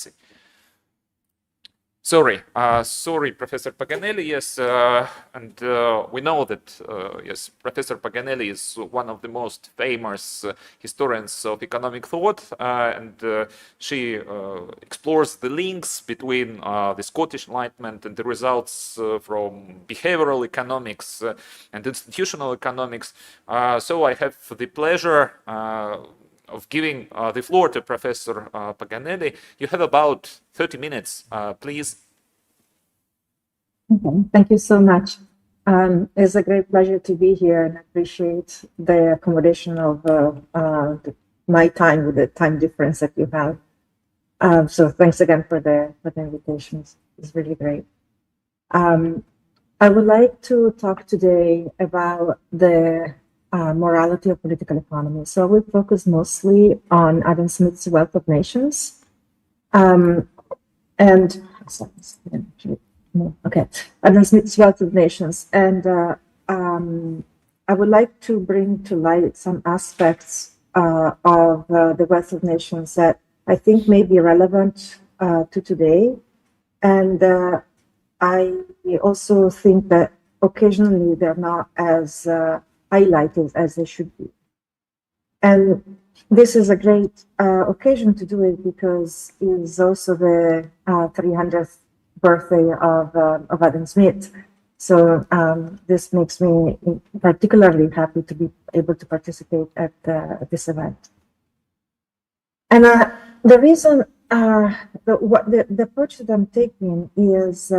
efficiency. Sorry, Professor Paganelli. Yes, and we know that yes, Professor Paganelli is one of the most famous historians of economic thought, and she explores the links between the Scottish Enlightenment and the results from behavioral economics and institutional economics. So I have the pleasure of giving the floor to Professor Paganelli. You have about 30 minutes, please. Okay, thank you so much. It's a great pleasure to be here and appreciate the accommodation of my time with the time difference that you have. So thanks again for the invitations. It's really great. I would like to talk today about the morality of political economy. So we focus mostly on Adam Smith's Wealth of Nations. Adam Smith's Wealth of Nations. And I would like to bring to light some aspects of the Wealth of Nations that I think may be relevant to today. And I also think that occasionally they're not as highlighted as they should be. And this is a great occasion to do it because it is also the 300th birthday of Adam Smith. So this makes me particularly happy to be able to participate at this event. And the reason, the approach that I'm taking is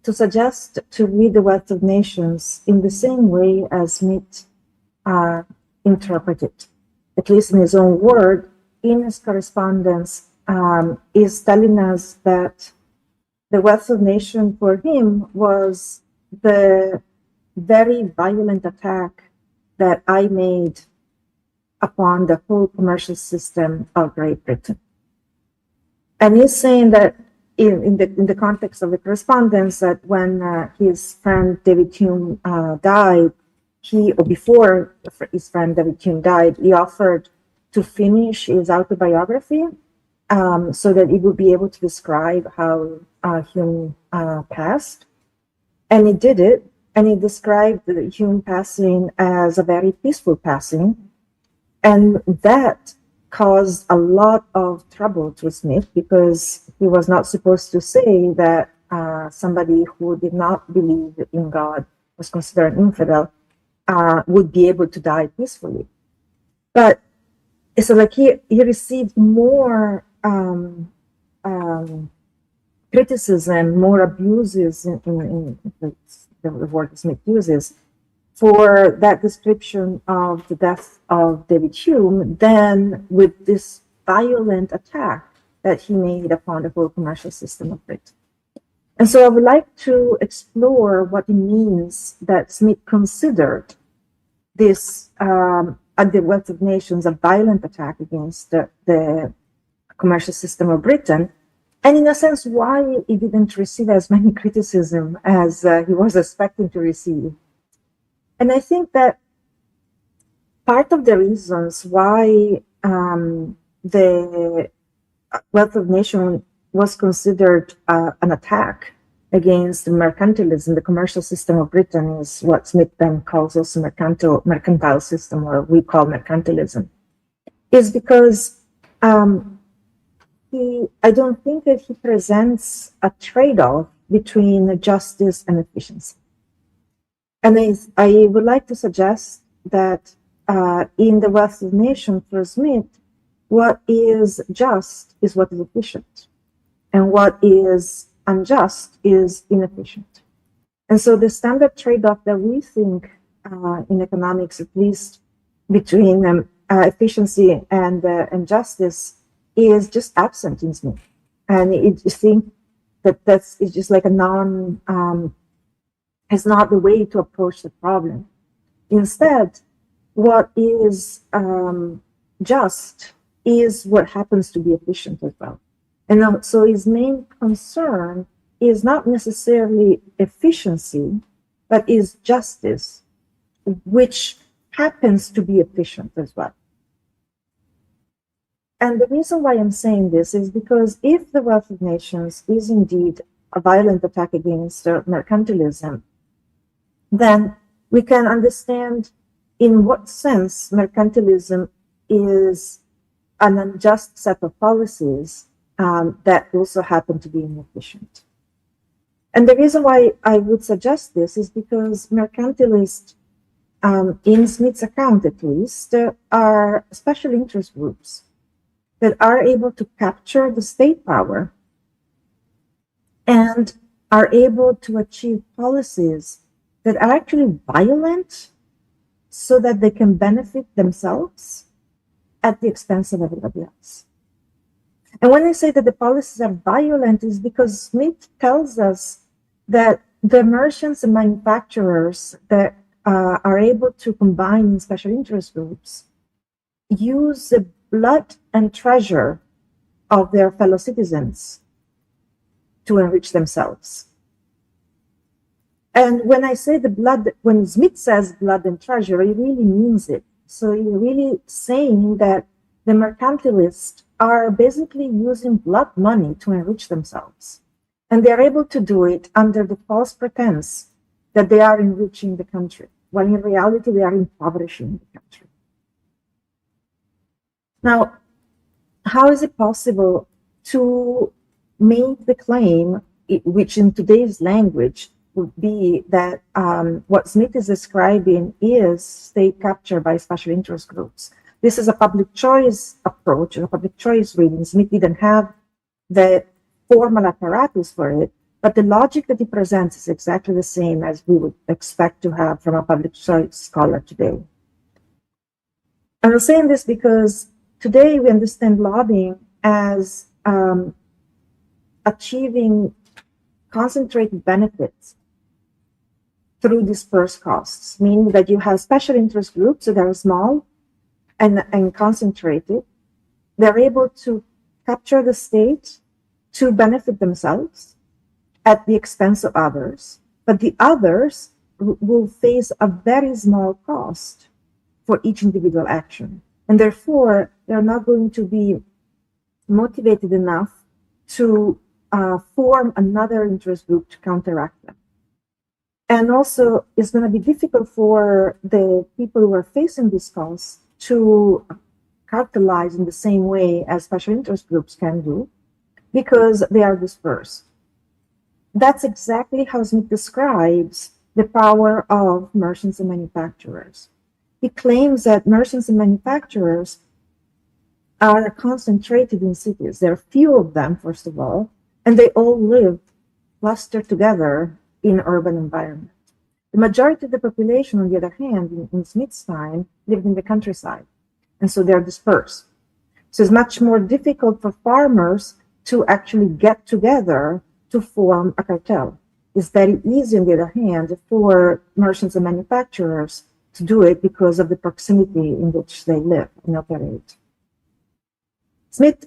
to suggest to read the Wealth of Nations in the same way as Smith interpreted, at least in his own word, in his correspondence, is telling us that the Wealth of Nations for him was the very violent attack that I made upon the whole commercial system of Great Britain. And he's saying that in the context of the correspondence, that when his friend David Hume died, or before his friend David Hume died, he offered to finish his autobiography so that he would be able to describe how Hume passed. And he did it, and he described the Hume passing as a very peaceful passing. And that caused a lot of trouble to Smith because he was not supposed to say that somebody who did not believe in God, was considered an infidel, would be able to die peacefully. But so like he received more criticism, more abuses in the word Smith uses for that description of the death of David Hume than with this violent attack that he made upon the whole commercial system of Britain. And so I would like to explore what it means that Smith considered this, at the Wealth of Nations, a violent attack against the commercial system of Britain, and in a sense, why he didn't receive as many criticism as he was expecting to receive. And I think that part of the reasons why the Wealth of Nations was considered an attack against mercantilism, the commercial system of Britain, is what Smith then calls also mercantile system, or we call mercantilism, is because I don't think that he presents a trade-off between justice and efficiency. And I would like to suggest that in the Wealth of Nations for Smith, what is just is what is efficient, and what is unjust is inefficient. And so the standard trade-off that we think in economics, at least between efficiency and justice, is just absent in Smith. And I think that it's just like is not the way to approach the problem. Instead, what is just is what happens to be efficient as well. And so his main concern is not necessarily efficiency, but is justice, which happens to be efficient as well. And the reason why I'm saying this is because if the wealth of nations is indeed a violent attack against mercantilism, then we can understand in what sense mercantilism is an unjust set of policies that also happen to be inefficient. And the reason why I would suggest this is because mercantilists, in Smith's account at least, are special interest groups that are able to capture the state power and are able to achieve policies that are actually violent so that they can benefit themselves at the expense of everybody else. And when I say that the policies are violent is because Smith tells us that the merchants and manufacturers that are able to combine in special interest groups use the blood and treasure of their fellow citizens to enrich themselves. And when I say the blood, when Smith says blood and treasure, he really means it. So he's really saying that the mercantilists are basically using blood money to enrich themselves. And they're able to do it under the false pretense that they are enriching the country, when in reality they are impoverishing the country. Now, how is it possible to make the claim, which in today's language would be that what Smith is describing is state capture by special interest groups? This is a public choice approach, a public choice reading. Smith didn't have the formal apparatus for it, but the logic that he presents is exactly the same as we would expect to have from a public choice scholar today. And I'm saying this because today we understand lobbying as achieving concentrated benefits through dispersed costs, meaning that you have special interest groups that are small and concentrated. They're able to capture the state to benefit themselves at the expense of others, but the others will face a very small cost for each individual action. And therefore, they're not going to be motivated enough to form another interest group to counteract them. And also, it's going to be difficult for the people who are facing these costs to cartelize in the same way as special interest groups can do, because they are dispersed. That's exactly how Smith describes the power of merchants and manufacturers. He claims that merchants and manufacturers are concentrated in cities. There are few of them, first of all, and they all live clustered together in urban environment. The majority of the population, on the other hand, in Smith's time, lived in the countryside, and so they're dispersed. So it's much more difficult for farmers to actually get together to form a cartel. It's very easy, on the other hand, for merchants and manufacturers to do it because of the proximity in which they live and operate. Smith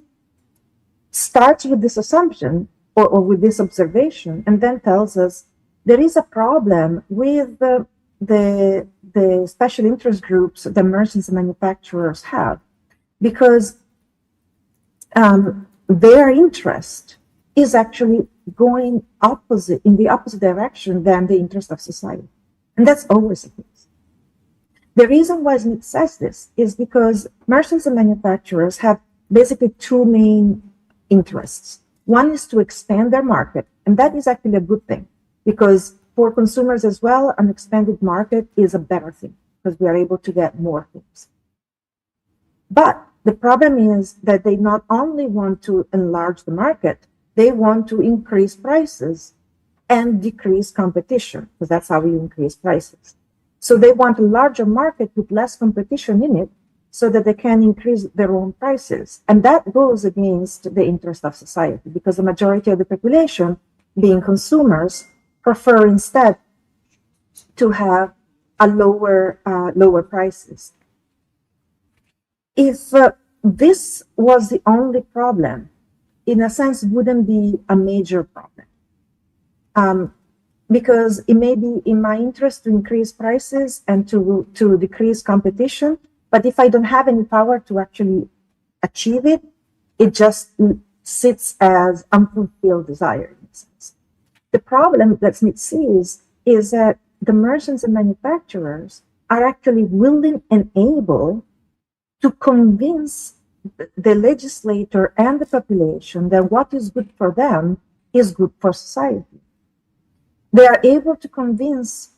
starts with this assumption or with this observation and then tells us there is a problem with the special interest groups the merchants and manufacturers have, because their interest is actually going in the opposite direction than the interest of society. And that's always the case. The reason why Smith says this is because merchants and manufacturers have basically two main interests. One is to expand their market, and that is actually a good thing, because for consumers as well, an expanded market is a better thing, because we are able to get more things. But the problem is that they not only want to enlarge the market, they want to increase prices and decrease competition, because that's how we increase prices. So they want a larger market with less competition in it so that they can increase their own prices. And that goes against the interest of society, because the majority of the population, being consumers, prefer instead to have a lower prices. If this was the only problem, in a sense, wouldn't be a major problem. Because it may be in my interest to increase prices and to decrease competition, but if I don't have any power to actually achieve it, it just sits as unfulfilled desire in a sense. The problem that Smith sees is that the merchants and manufacturers are actually willing and able to convince the legislator and the population that what is good for them is good for society. They are able to convince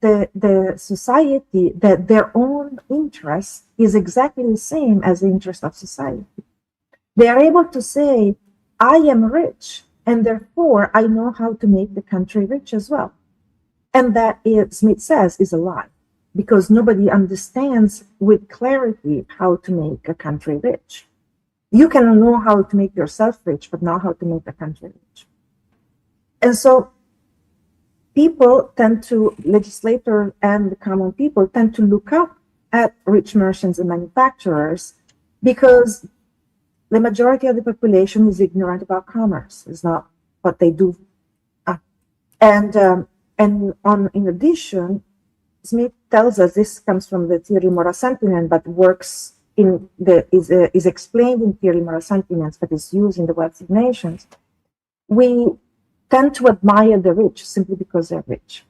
the society that their own interest is exactly the same as the interest of society. They are able to say, I am rich, and therefore I know how to make the country rich as well. And that is, Smith says, is a lie, because nobody understands with clarity how to make a country rich. You can know how to make yourself rich, but not how to make the country rich. And so people tend to, legislators and the common people tend to look up at rich merchants and manufacturers because the majority of the population is ignorant about commerce. It's not what they do. In addition, Smith tells us, this comes from the theory moral sentiments, but works in the is explained in theory moral sentiments, but is used in the Wealth of Nations. We tend to admire the rich simply because they're rich.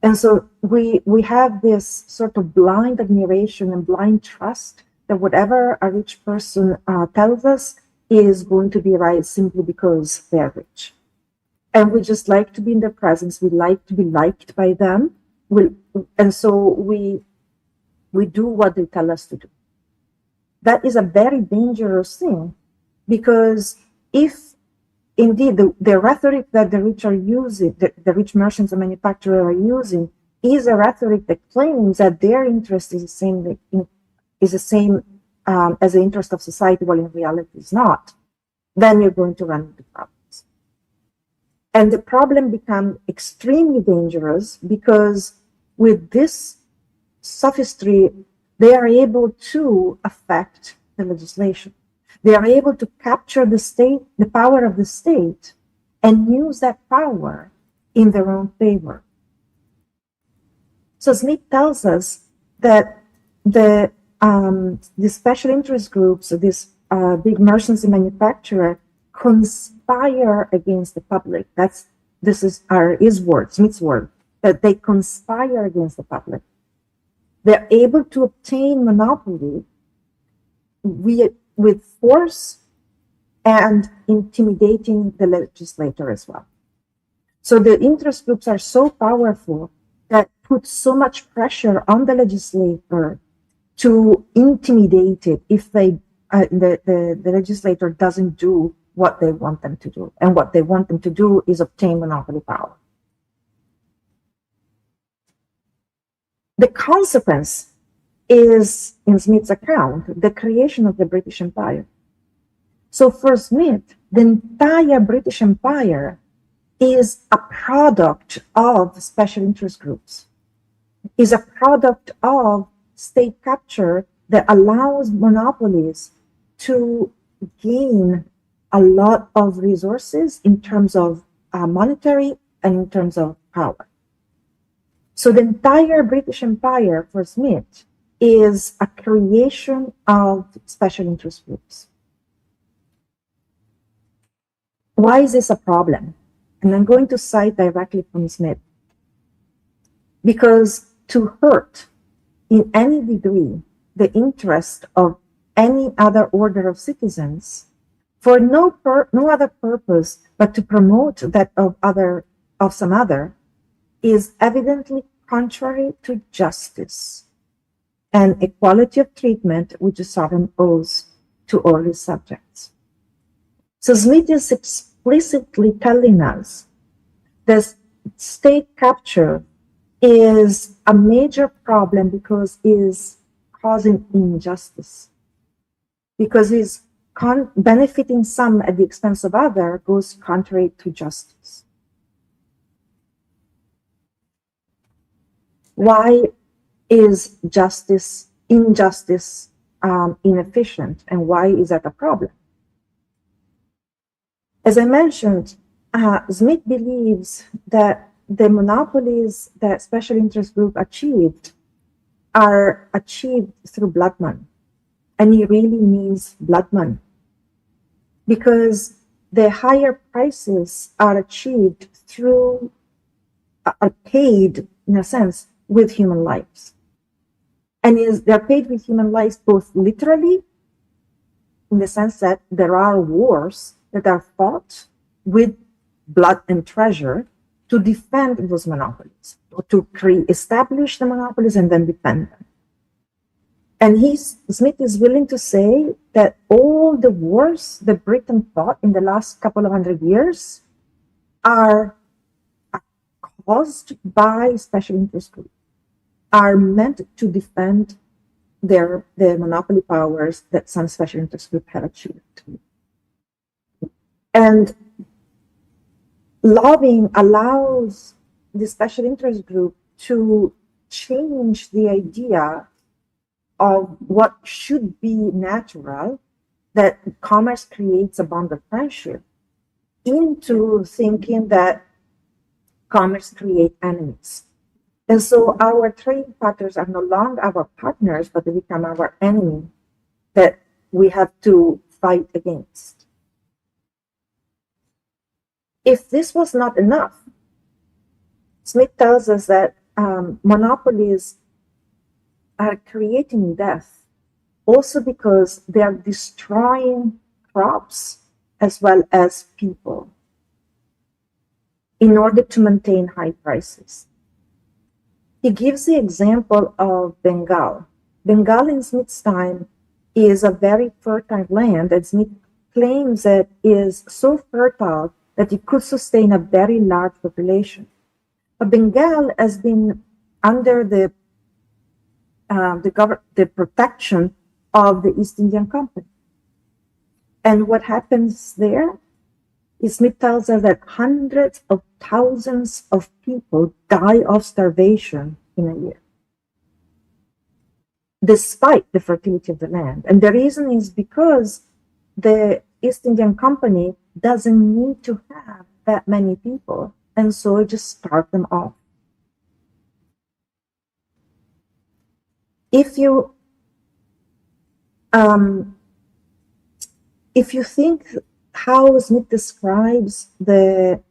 And so we have this sort of blind admiration and blind trust that whatever a rich person tells us is going to be right simply because they're rich. And we just like to be in their presence. We like to be liked by them. And so we do what they tell us to do. That is a very dangerous thing, because if indeed the rhetoric that the rich are using, the rich merchants and manufacturers are using, is a rhetoric that claims that their interest is the same as the interest of society, while in reality it's not, then you're going to run into problems. And the problem becomes extremely dangerous because with this sophistry, they are able to affect the legislation. They are able to capture the state, the power of the state, and use that power in their own favor. So Smith tells us that the special interest groups, these big merchants and manufacturers, conspire against the public. This is his word, Smith's word, that they conspire against the public. They're able to obtain monopoly with force and intimidating the legislator as well. So the interest groups are so powerful that put so much pressure on the legislator to intimidate it if the legislator doesn't do what they want them to do. And what they want them to do is obtain monopoly power. The consequence is, in Smith's account, the creation of the British Empire. So for Smith, the entire British Empire is a product of special interest groups, is a product of state capture that allows monopolies to gain a lot of resources in terms of monetary and in terms of power. So the entire British Empire for Smith is a creation of special interest groups. Why is this a problem? And I'm going to cite directly from Smith. Because to hurt in any degree the interest of any other order of citizens for no other purpose but to promote that of some other is evidently contrary to justice and equality of treatment which a sovereign owes to all his subjects. So Smith is explicitly telling us that state capture is a major problem because it is causing injustice. Because it's benefiting some at the expense of others goes contrary to justice. Why is injustice inefficient, and why is that a problem? As I mentioned, Smith believes that the monopolies that special interest group achieved are achieved through blood money. and it really means blood money, because the higher prices are achieved through, are paid in a sense with human lives. And they're paid with human lives both literally, in the sense that there are wars that are fought with blood and treasure to defend those monopolies, or to establish the monopolies and then defend them. And Smith is willing to say that all the wars that Britain fought in the last couple of 100 years are caused by special interest groups, are meant to defend the monopoly powers that some special interest group have achieved. And lobbying allows the special interest group to change the idea of what should be natural, that commerce creates a bond of friendship, into thinking that commerce creates enemies. And so our trading partners are no longer our partners, but they become our enemy that we have to fight against. If this was not enough, Smith tells us that monopolies are creating death also because they are destroying crops as well as people in order to maintain high prices. He gives the example of Bengal. Bengal in Smith's time is a very fertile land, and Smith claims that is so fertile that it could sustain a very large population. But Bengal has been under the protection of the East Indian Company. And what happens there is, Smith tells us that hundreds of thousands of people die of starvation in a year, despite the fertility of the land. And the reason is because the East Indian Company doesn't need to have that many people, and so it just starved them off. If you think how Smith describes the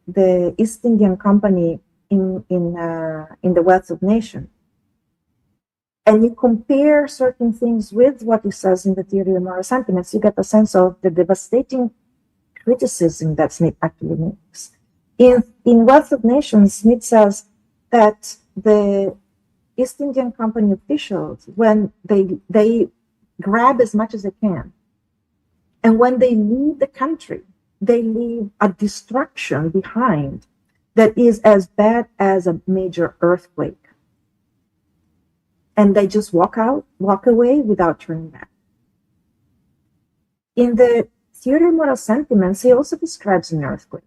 East Indian Company in the Wealth of Nations, and you compare certain things with what he says in the Theory of Moral Sentiments, you get a sense of the devastating criticism that Smith actually makes. In Wealth of Nations, Smith says that the East Indian Company officials, when they grab as much as they can, and when they leave the country, they leave a destruction behind that is as bad as a major earthquake. And they just walk away without turning back. In the Theory of Moral Sentiments, he also describes an earthquake.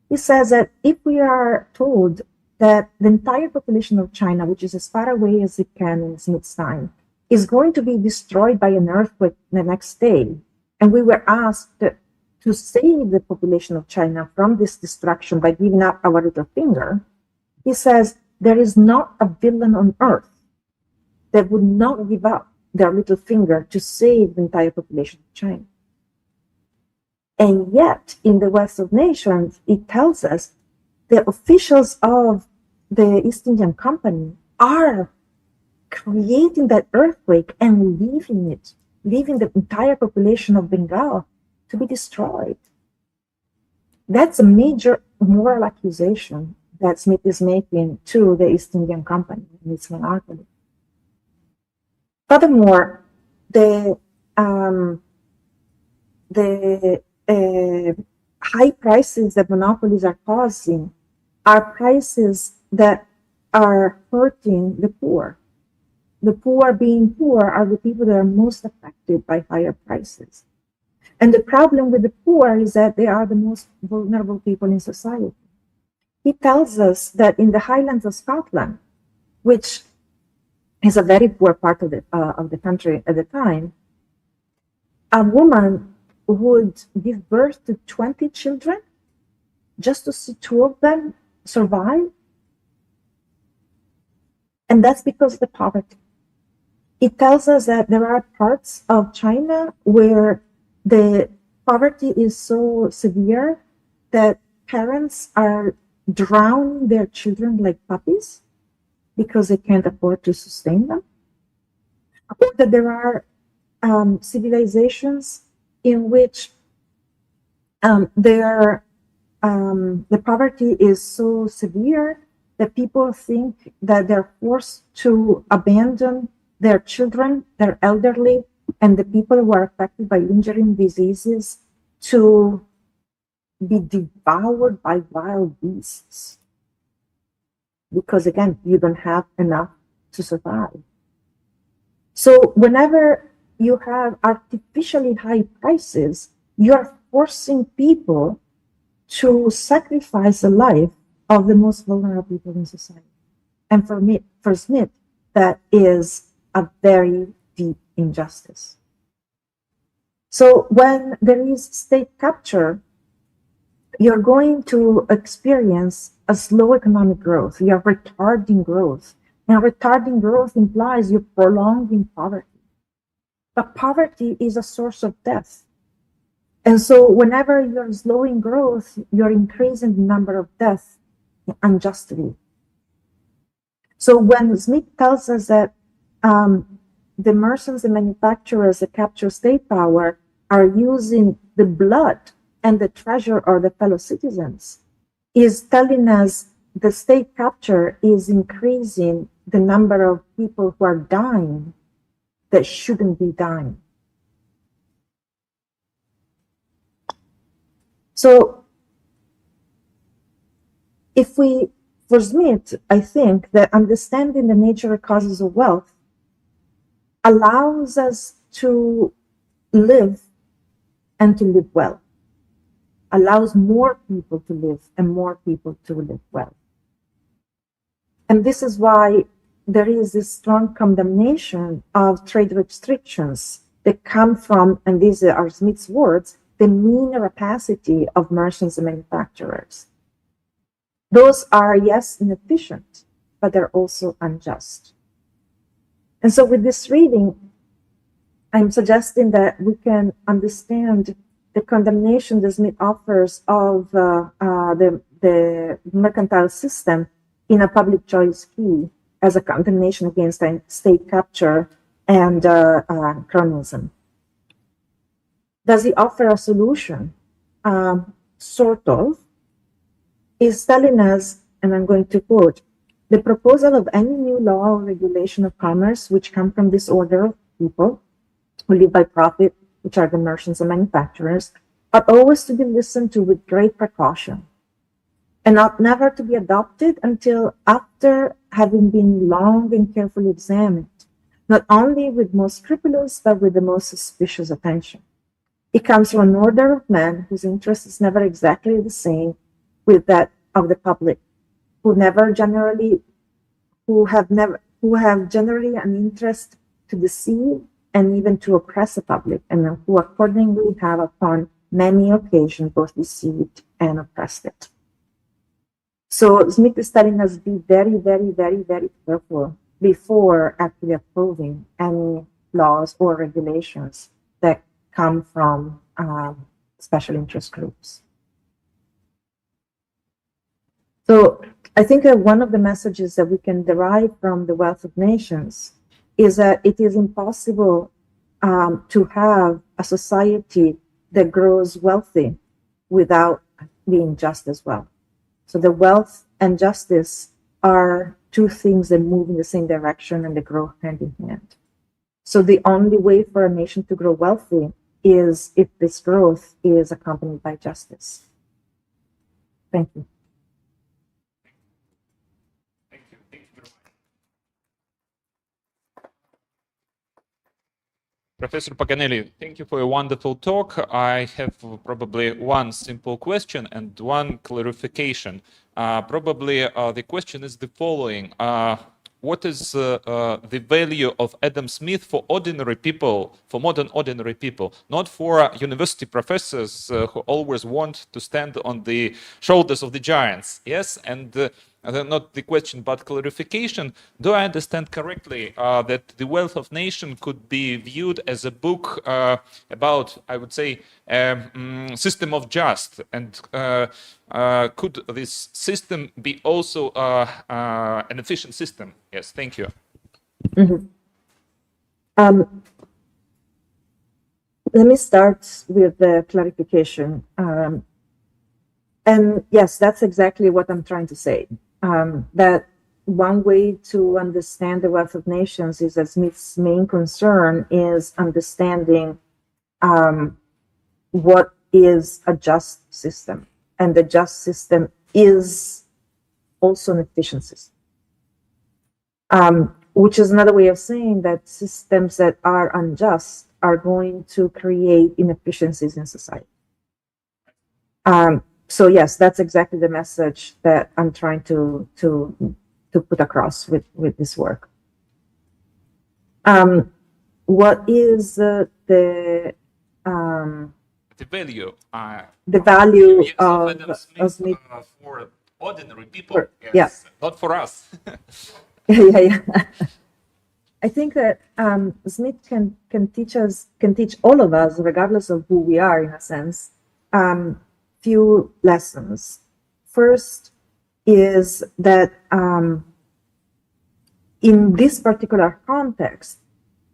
He says that if we are told that the entire population of China, which is as far away as it can in Smith's time, is going to be destroyed by an earthquake the next day, and we were asked to save the population of China from this destruction by giving up our little finger, he says there is not a villain on earth that would not give up their little finger to save the entire population of China. And yet, in the Wealth of Nations, it tells us the officials of the East Indian Company are creating that earthquake and leaving the entire population of Bengal to be destroyed. That's a major moral accusation that Smith is making to the East Indian Company and its monopoly. Furthermore, the high prices that monopolies are causing are prices that are hurting the poor. The poor being poor are the people that are most affected by higher prices. And the problem with the poor is that they are the most vulnerable people in society. He tells us that in the Highlands of Scotland, which is a very poor part of the country at the time, a woman would give birth to 20 children just to see 2 of them survive. And that's because of the poverty. it tells us that there are parts of China where the poverty is so severe that parents are drowning their children like puppies because they can't afford to sustain them. Or that there are civilizations in which the poverty is so severe that people think that they're forced to abandon their children, their elderly, and the people who are affected by lingering diseases to be devoured by wild beasts. Because again, you don't have enough to survive. So whenever you have artificially high prices, you're forcing people to sacrifice the life of the most vulnerable people in society. And for Smith, that is a very deep injustice. So when there is state capture, you're going to experience a slow economic growth. You're retarding growth. And retarding growth implies you're prolonging poverty. But poverty is a source of death. And so whenever you're slowing growth, you're increasing the number of deaths unjustly. So when Smith tells us that the merchants, the manufacturers that capture state power are using the blood and the treasure of the fellow citizens, is telling us the state capture is increasing the number of people who are dying that shouldn't be dying. So for Smith, I think that understanding the nature and causes of wealth allows us to live and to live well, allows more people to live and more people to live well. And this is why there is this strong condemnation of trade restrictions that come from, and these are Smith's words, the mean rapacity of merchants and manufacturers. Those are, yes, inefficient, but they're also unjust. And so with this reading, I'm suggesting that we can understand the condemnation that Smith offers of the mercantile system in a public choice key as a condemnation against state capture and cronyism. Does he offer a solution? Sort of. Is telling us, and I'm going to quote, the proposal of any new law or regulation of commerce which come from this order of people who live by profit, which are the merchants and manufacturers, are always to be listened to with great precaution, and ought never to be adopted until after having been long and carefully examined, not only with most scrupulous, but with the most suspicious attention. It comes from an order of men whose interest is never exactly the same with that of the public, who have generally an interest to deceive and even to oppress the public, and who accordingly have upon many occasions both deceived and oppressed it. So Smith is telling us be very, very, very, very careful before actually approving any laws or regulations that come from special interest groups. So I think that one of the messages that we can derive from the Wealth of Nations is that it is impossible to have a society that grows wealthy without being just as well. So the wealth and justice are two things that move in the same direction and they grow hand in hand. So the only way for a nation to grow wealthy is if this growth is accompanied by justice. Thank you. Thank you very much. Professor Paganelli, thank you for a wonderful talk. I have probably one simple question and one clarification. The question is the following. What is the value of Adam Smith for ordinary people, for modern ordinary people, not for university professors who always want to stand on the shoulders of the giants? Yes, and not the question but clarification. Do I understand correctly that The Wealth of Nation could be viewed as a book about, I would say, system of just, and could this system be also an efficient system? Yes, thank you. Let me start with the clarification. And yes, that's exactly what I'm trying to say. That one way to understand the wealth of nations is that Smith's main concern is understanding what is a just system. And the just system is also an efficient system. Which is another way of saying that systems that are unjust are going to create inefficiencies in society. So yes, that's exactly the message that I'm trying to put across with this work. What is the value? The value Yes, of Adam Smith, Smith for ordinary people, yes, not for us. yeah. I think that Smith can teach all of us, regardless of who we are, in a sense, few lessons. First is that in this particular context,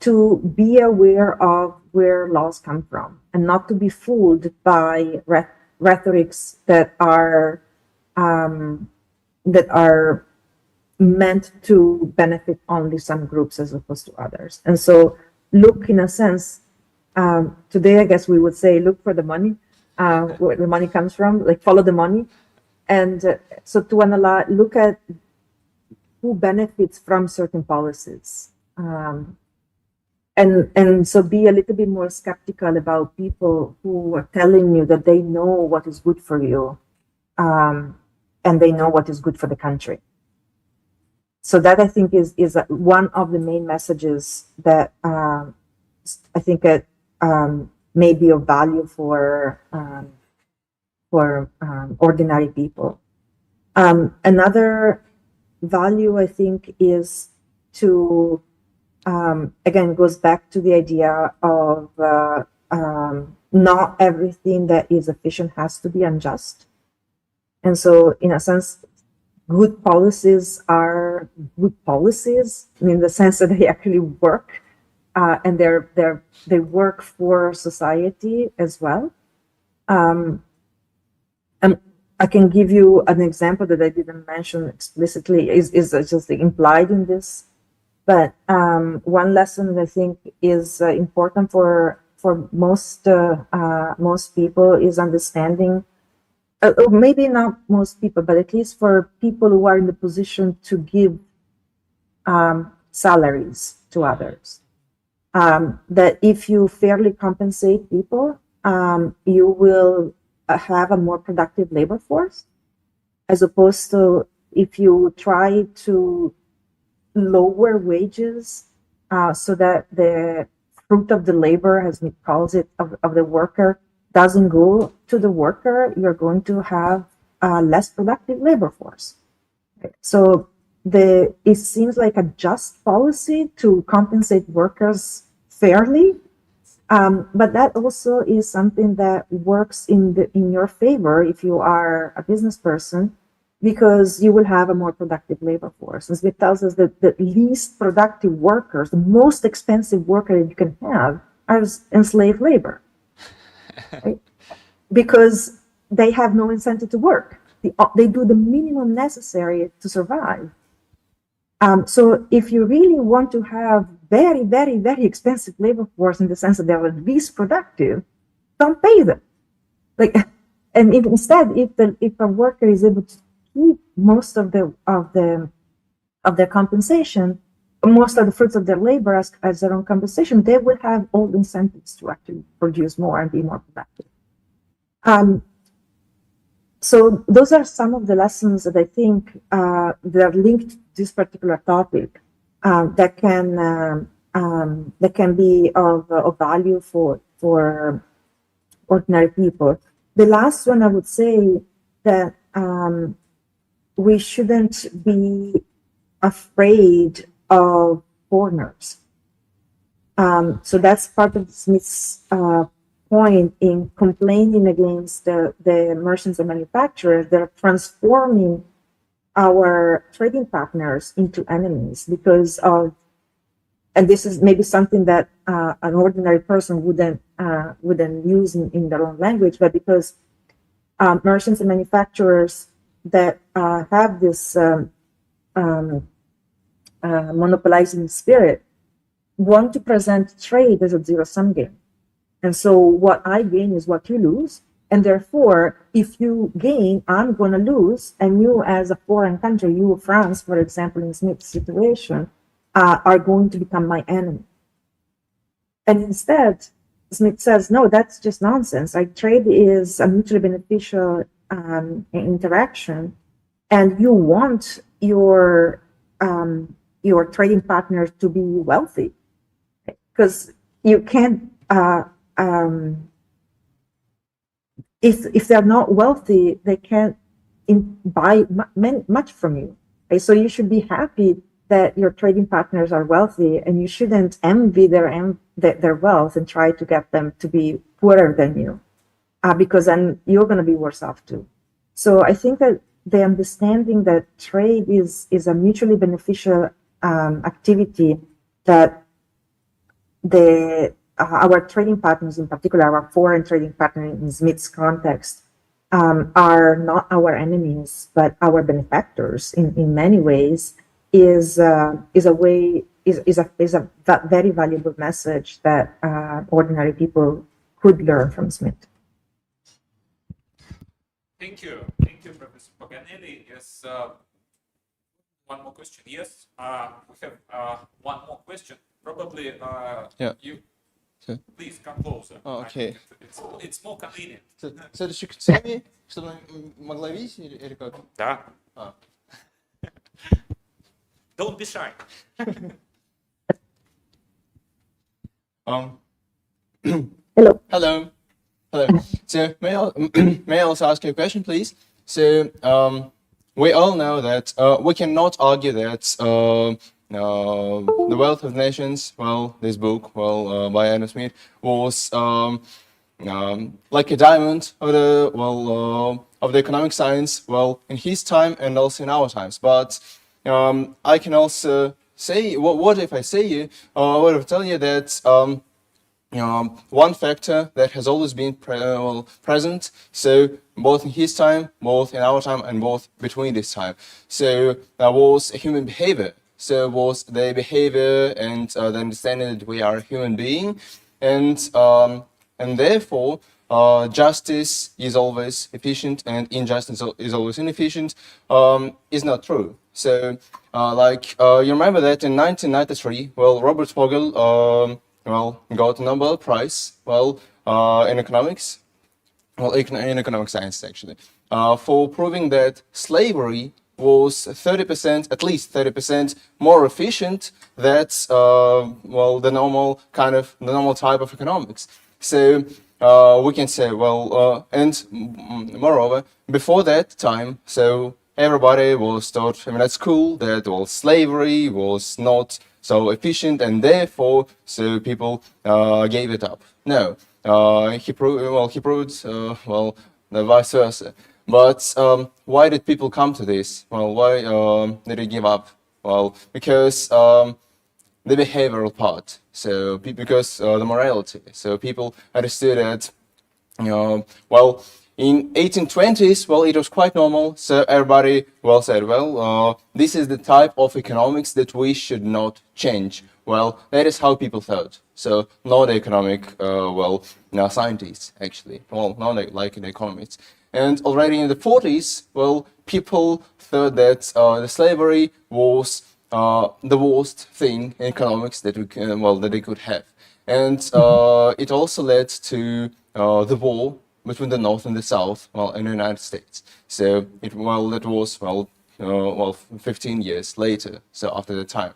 to be aware of where laws come from and not to be fooled by rhetorics that are meant to benefit only some groups as opposed to others. And so look, in a sense, today, I guess we would say, look for the money, where the money comes from, like follow the money. And so to analyze, look at who benefits from certain policies. And so be a little bit more skeptical about people who are telling you that they know what is good for you, and they know what is good for the country. So that, I think, is one of the main messages that I think that may be of value for ordinary people. Another value, I think, is to again, goes back to the idea of not everything that is efficient has to be unjust. And so, in a sense, good policies are good policies in the sense that they actually work, and they work for society as well. And I can give you an example that I didn't mention explicitly, is just implied in this. But one lesson that I think is important for most people is understanding. Or maybe not most people, but at least for people who are in the position to give salaries to others, that if you fairly compensate people, you will have a more productive labor force, as opposed to if you try to lower wages so that the fruit of the labor, as we call it, of the worker, doesn't go to the worker, you're going to have a less productive labor force. So it seems like a just policy to compensate workers fairly, but that also is something that works in your favor if you are a business person, because you will have a more productive labor force. And Smith tells us that the least productive workers, the most expensive worker that you can have, are enslaved labor. Right? Because they have no incentive to work. They do the minimum necessary to survive. So if you really want to have very, very, very expensive labor force in the sense that they are least productive, don't pay them. And instead, if a worker is able to keep most of their compensation, most of the fruits of their labor as their own compensation, they will have all the incentives to actually produce more and be more productive. So those are some of the lessons that I think that are linked to this particular topic that can be of value for ordinary people. The last one, I would say that we shouldn't be afraid of foreigners. So that's part of Smith's point in complaining against the merchants and manufacturers. They're transforming our trading partners into enemies because of, and this is maybe something that an ordinary person wouldn't use in their own language, but because merchants and manufacturers that have this monopolizing spirit want to present trade as a zero-sum game. And so what I gain is what you lose. And therefore, if you gain, I'm going to lose. And you, as a foreign country, you, France, for example, in Smith's situation, are going to become my enemy. And instead, Smith says, no, that's just nonsense. Like, trade is a mutually beneficial interaction. And you want your trading partners to be wealthy, because you can't, if they're not wealthy, they can't buy much from you. Okay? So you should be happy that your trading partners are wealthy, and you shouldn't envy their wealth and try to get them to be poorer than you, because then you're going to be worse off too. So I think that the understanding that trade is a mutually beneficial activity that our trading partners, in particular our foreign trading partners in Smith's context, are not our enemies but our benefactors in many ways, is a very valuable message that ordinary people could learn from Smith. Thank you, Professor Paganelli. Yes, one more question. Yes, we have one more question. Probably you. Please come closer. Okay. It's more convenient. Следующий к теме, чтобы она могла видеть или как? Да. Don't be shy. Hello. Hello. So may I also ask you a question, please? So we all know that we cannot argue that The Wealth of Nations, well, this book, well, by Adam Smith, was like a diamond of the economic science, well, in his time and also in our times. But I can also say, what if I say what if I tell you that one factor that has always been present, so both in his time, both in our time, and both between this time. So that was human behavior. So was the behavior and the understanding that we are a human being, and therefore justice is always efficient and injustice is always inefficient is not true. So you remember that in 1993, well, Robert Vogel got a Nobel Prize, in economics, in economic science actually, for proving that slavery was 30%, at least 30% more efficient than the normal type of economics. So we can say, and moreover, before that time, so everybody was taught, at school, that slavery was not so efficient, and therefore, so people gave it up. No, he proved the vice versa. But why did people come to this? Well, why did they give up? Well, because the behavioral part. So because the morality. So people understood that, in 1820s, it was quite normal. So everybody, said, this is the type of economics that we should not change. Well, that is how people thought. So not economic, scientists, actually. Well, not like in economists. And already in the 40s, people thought that the slavery was the worst thing in economics that that they could have. And it also led to the war between the North and the South, in the United States. So that was 15 years later. So after the time,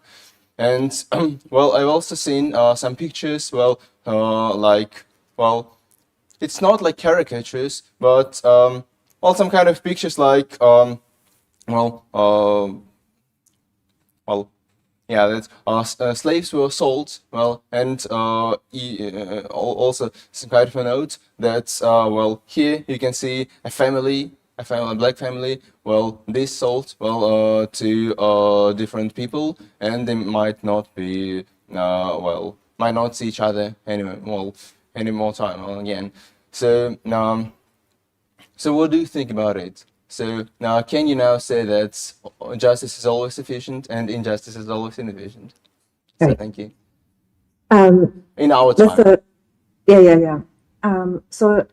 and I've also seen some pictures. It's not like caricatures, but some kind of pictures like well, well, yeah, that slaves were sold. Well, and also some kind of a note that well, here you can see a family, a black family. Well, this sold well to different people, and they might not be well, might not see each other anyway. Well, any more time again. So so what do you think about it? So now, can you now say that justice is always sufficient and injustice is always inefficient? So Right. thank you. Um, In our that's time. a, yeah. So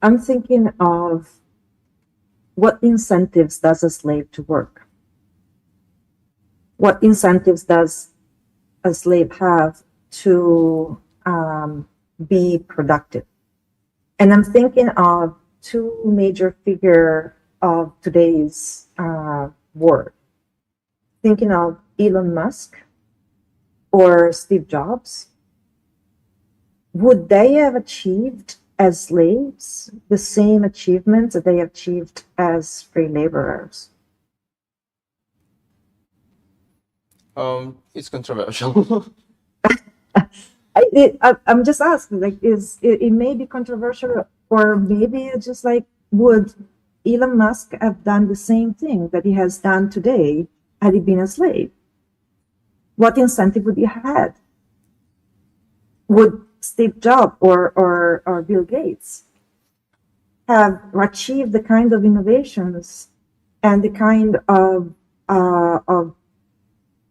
I'm thinking of what incentives does a slave to work? What incentives does a slave have to be productive? And I'm thinking of two major figures of today's world. Thinking of Elon Musk or Steve Jobs. Would they have achieved as slaves the same achievements that they achieved as free laborers? It's controversial. I'm just asking, like, it may be controversial, or maybe it's just like, would Elon Musk have done the same thing that he has done today had he been a slave? What incentive would he have had? Would Steve Jobs or Bill Gates have achieved the kind of innovations and the kind of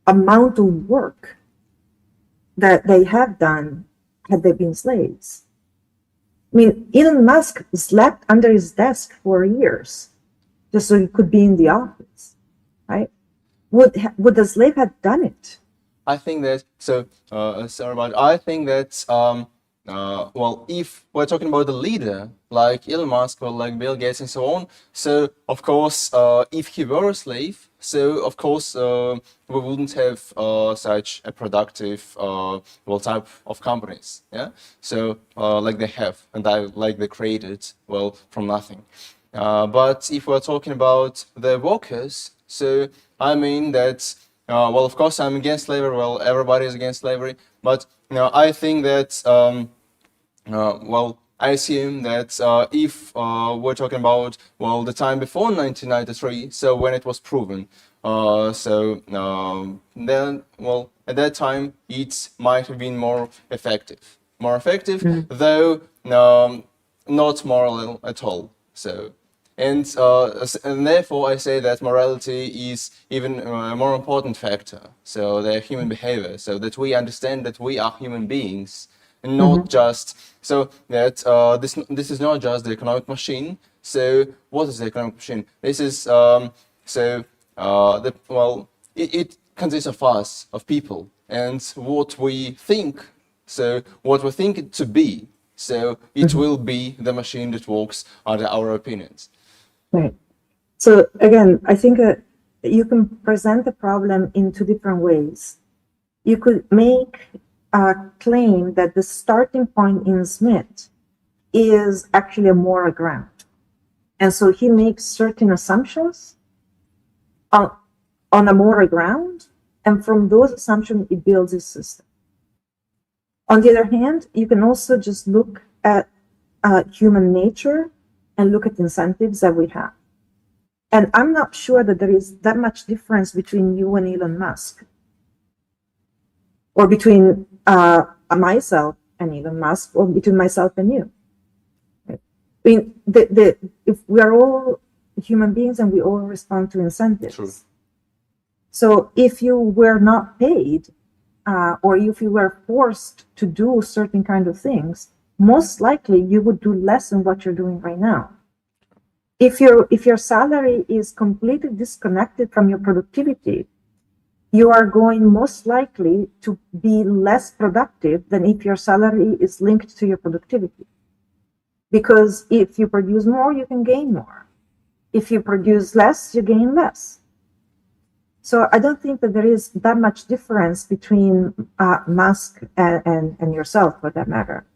amount of work that they have done had they been slaves? I mean, Elon Musk slept under his desk for years just so he could be in the office, right? Would the slave have done it? I think that so. Sorry about. I think that well, if we're talking about the leader like Elon Musk or like Bill Gates and so on, so of course, if he were a slave, so of course we wouldn't have such a productive well type of companies. Yeah. So like they have and like they created well from nothing. But if we're talking about the workers, so I mean that. Well, of course, I'm against slavery. Well, everybody is against slavery. But I think that, well, I assume that if we're talking about, well, the time before 1993, so when it was proven, then, well, at that time, it might have been more effective. More effective, though not moral at all. So. And therefore, I say that morality is even a more important factor. So the human behavior, so that we understand that we are human beings, and not just so that this is not just the economic machine. So what is the economic machine? This is it consists of us, of people, and what we think. So what we think it to be. So it will be the machine that works under our opinions. Right. So again, I think you can present the problem in two different ways. You could make a claim that the starting point in Smith is actually a moral ground. And so he makes certain assumptions on a moral ground, and from those assumptions, he builds his system. On the other hand, you can also just look at human nature and look at incentives that we have. And I'm not sure that there is that much difference between you and Elon Musk, or between myself and Elon Musk, or between myself and you. I mean, if we are all human beings and we all respond to incentives. True. So if you were not paid, or if you were forced to do certain kind of things, most likely you would do less than what you're doing right now. If your salary is completely disconnected from your productivity, you are going most likely to be less productive than if your salary is linked to your productivity. Because if you produce more, you can gain more. If you produce less, you gain less. So I don't think that there is that much difference between Musk and yourself, for that matter.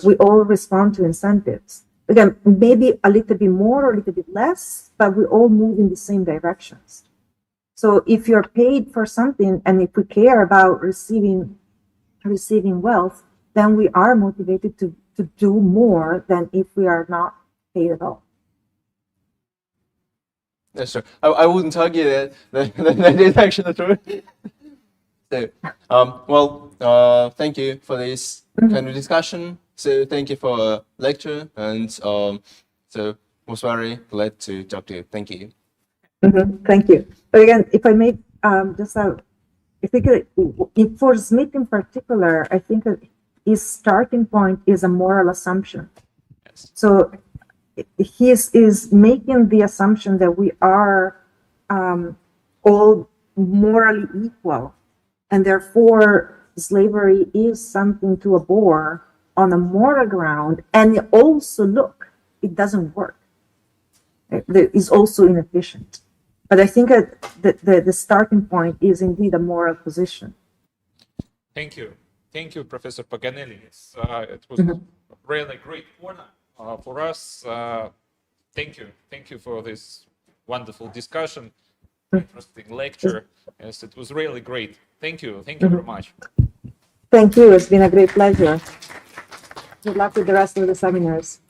We all respond to incentives. again, maybe a little bit more or a little bit less, but we all move in the same directions. So if you're paid for something, and if we care about receiving wealth, then we are motivated to do more than if we are not paid at all. That's true. I wouldn't argue that is actually true. So, thank you for this kind of discussion. So thank you for a lecture, and so was very glad to talk to you. Thank you. Thank you. But again, if I may, just I think for Smith in particular, I think that his starting point is a moral assumption. Yes. So he is making the assumption that we are all morally equal, and therefore slavery is something to abhor on a moral ground. And also, look, it doesn't work. It is also inefficient. But I think that the starting point is indeed a moral position. Thank you. Thank you, Professor Paganelli. It was really great honor for us. Thank you. Thank you for this wonderful discussion, interesting lecture. Yes, it was really great. Thank you. Thank you very much. Thank you. It's been a great pleasure. Good luck with the rest of the seminars.